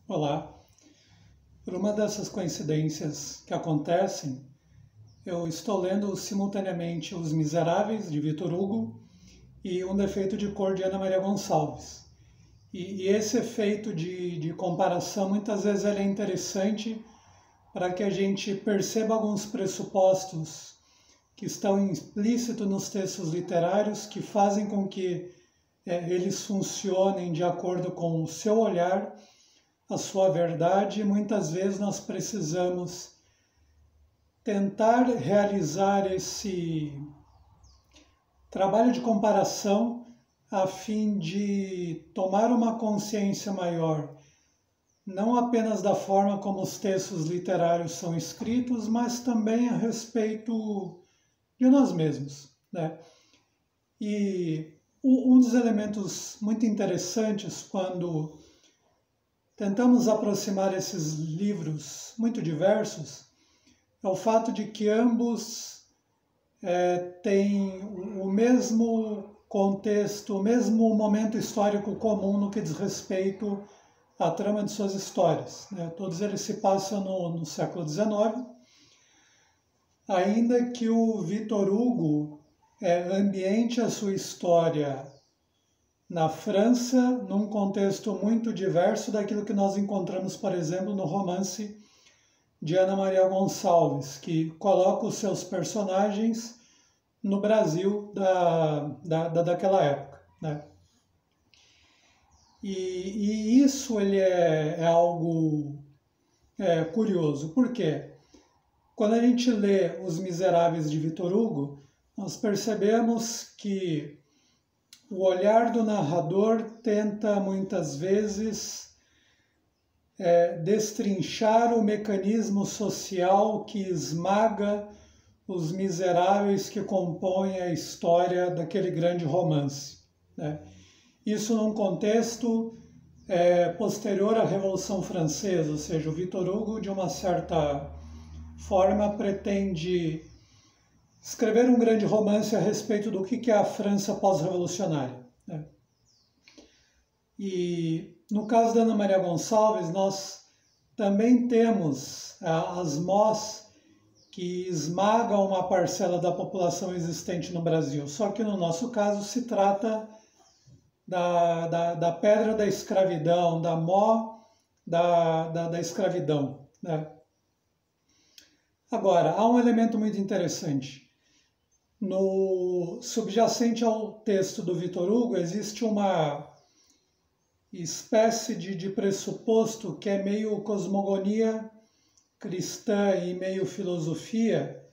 Olá. Por uma dessas coincidências que acontecem, eu estou lendo simultaneamente Os Miseráveis, de Victor Hugo, e Um Defeito de Cor, de Ana Maria Gonçalves. E esse efeito de comparação, muitas vezes ele é interessante para que a gente perceba alguns pressupostos que estão implícitos nos textos literários, que fazem com que eles funcionem de acordo com o seu olhar, a sua verdade, e muitas vezes nós precisamos tentar realizar esse trabalho de comparação a fim de tomar uma consciência maior, não apenas da forma como os textos literários são escritos, mas também a respeito de nós mesmos, né? E um dos elementos muito interessantes quando tentamos aproximar esses livros muito diversos é o fato de que ambos têm o mesmo contexto, o mesmo momento histórico comum no que diz respeito à trama de suas histórias, né? Todos eles se passam no século XIX, ainda que o Victor Hugo ambiente a sua história na França, num contexto muito diverso daquilo que nós encontramos, por exemplo, no romance de Ana Maria Gonçalves, que coloca os seus personagens no Brasil daquela época, né? E isso ele é algo curioso, por quê? Quando a gente lê Os Miseráveis de Victor Hugo, nós percebemos que o olhar do narrador tenta muitas vezes destrinchar o mecanismo social que esmaga os miseráveis que compõem a história daquele grande romance, né? Isso num contexto posterior à Revolução Francesa, ou seja, o Victor Hugo, de uma certa forma, pretende escrever um grande romance a respeito do que é a França pós-revolucionária, né? E no caso da Ana Maria Gonçalves, nós também temos as Mós que esmagam uma parcela da população existente no Brasil. Só que no nosso caso se trata da pedra da escravidão, da Mó da escravidão, né? Agora, há um elemento muito interessante. No subjacente ao texto do Victor Hugo existe uma espécie de pressuposto que é meio cosmogonia cristã e meio filosofia,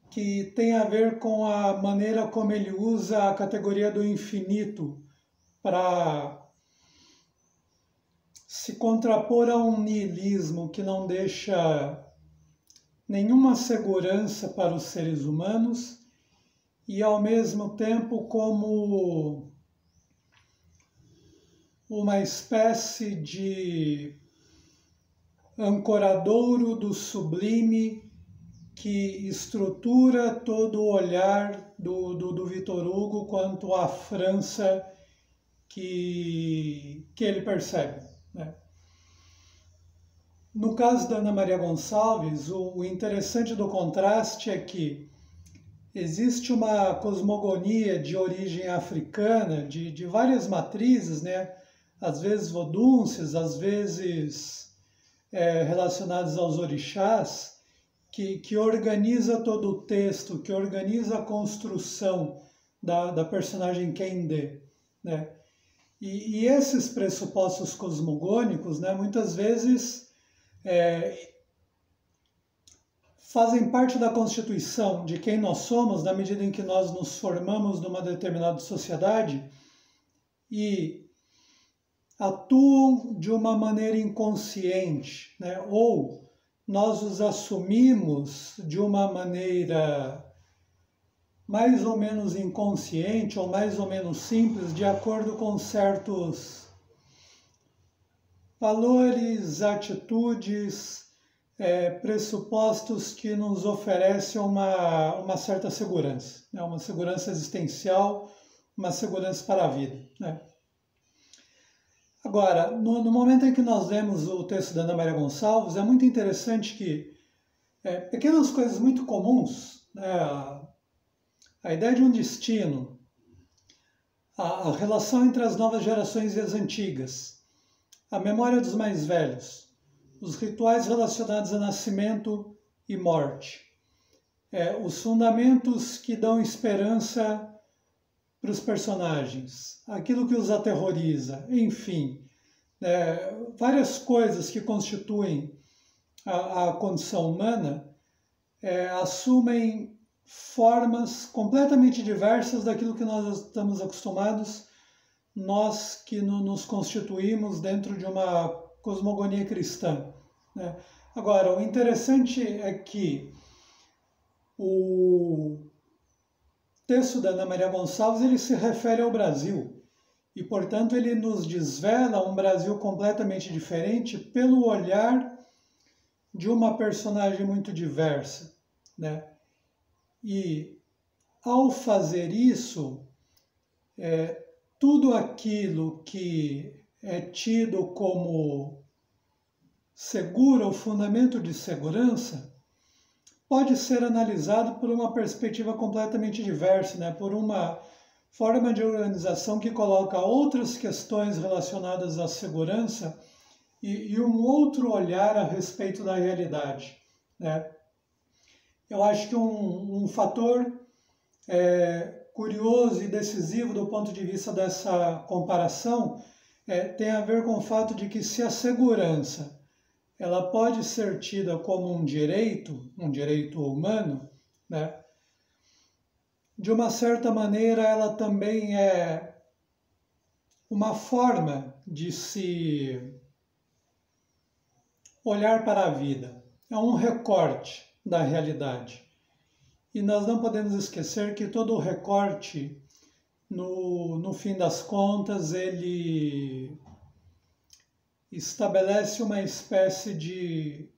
que tem a ver com a maneira como ele usa a categoria do infinito para se contrapor a um niilismo que não deixa nenhuma segurança para os seres humanos e, ao mesmo tempo, como uma espécie de ancoradouro do sublime que estrutura todo o olhar do Victor Hugo quanto à França que ele percebe, né? No caso da Ana Maria Gonçalves, o interessante do contraste é que existe uma cosmogonia de origem africana, de várias matrizes, né? Às vezes vodunces, às vezes relacionadas aos orixás, que organiza todo o texto, que organiza a construção da personagem Kende, né? E esses pressupostos cosmogônicos, né, muitas vezes fazem parte da constituição de quem nós somos, na medida em que nós nos formamos numa determinada sociedade e atuam de uma maneira inconsciente, né? Ou nós os assumimos de uma maneira mais ou menos inconsciente ou mais ou menos simples, de acordo com certos valores, atitudes, pressupostos que nos oferecem uma certa segurança, né? Uma segurança existencial, uma segurança para a vida, né? Agora, no momento em que nós lemos o texto da Ana Maria Gonçalves, é muito interessante que pequenas coisas muito comuns, né, a ideia de um destino, a relação entre as novas gerações e as antigas, a memória dos mais velhos, os rituais relacionados a nascimento e morte, os fundamentos que dão esperança para os personagens, aquilo que os aterroriza, enfim, várias coisas que constituem a condição humana assumem formas completamente diversas daquilo que nós estamos acostumados, nós que nos constituímos dentro de uma cosmogonia cristã. Né? Agora, o interessante é que o texto da Ana Maria Gonçalves ele se refere ao Brasil e, portanto, ele nos desvela um Brasil completamente diferente pelo olhar de uma personagem muito diversa, né? E ao fazer isso, tudo aquilo que é tido como seguro, o fundamento de segurança, pode ser analisado por uma perspectiva completamente diversa, né? Por uma forma de organização que coloca outras questões relacionadas à segurança e um outro olhar a respeito da realidade, né? Eu acho que um fator curioso e decisivo do ponto de vista dessa comparação tem a ver com o fato de que se a segurança ela pode ser tida como um direito humano, né? De uma certa maneira ela também é uma forma de se olhar para a vida, é um recorte da realidade. E nós não podemos esquecer que todo o recorte, no fim das contas, ele estabelece uma espécie de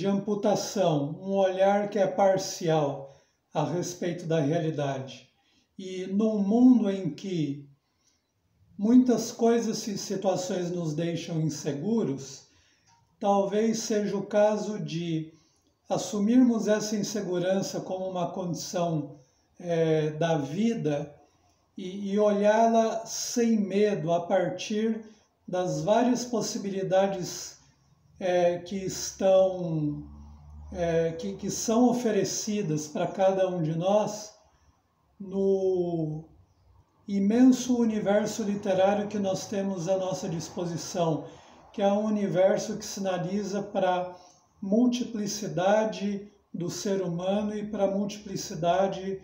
amputação, um olhar que é parcial a respeito da realidade. E num mundo em que muitas coisas e situações nos deixam inseguros, talvez seja o caso de assumirmos essa insegurança como uma condição da vida e olhá-la sem medo a partir das várias possibilidades que são oferecidas para cada um de nós no imenso universo literário que nós temos à nossa disposição, que é um universo que sinaliza para a multiplicidade do ser humano e para a multiplicidade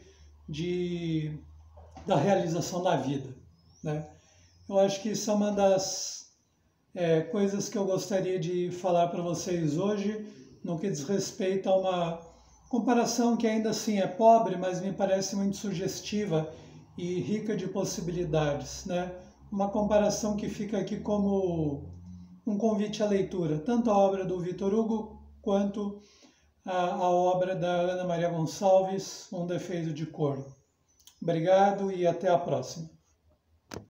da realização da vida, né? Eu acho que isso é uma das coisas que eu gostaria de falar para vocês hoje, no que diz respeito a uma comparação que ainda assim é pobre, mas me parece muito sugestiva e rica de possibilidades, né? Uma comparação que fica aqui como um convite à leitura, tanto a obra do Victor Hugo quanto a obra da Ana Maria Gonçalves, Um Defeito de Cor. Obrigado e até a próxima.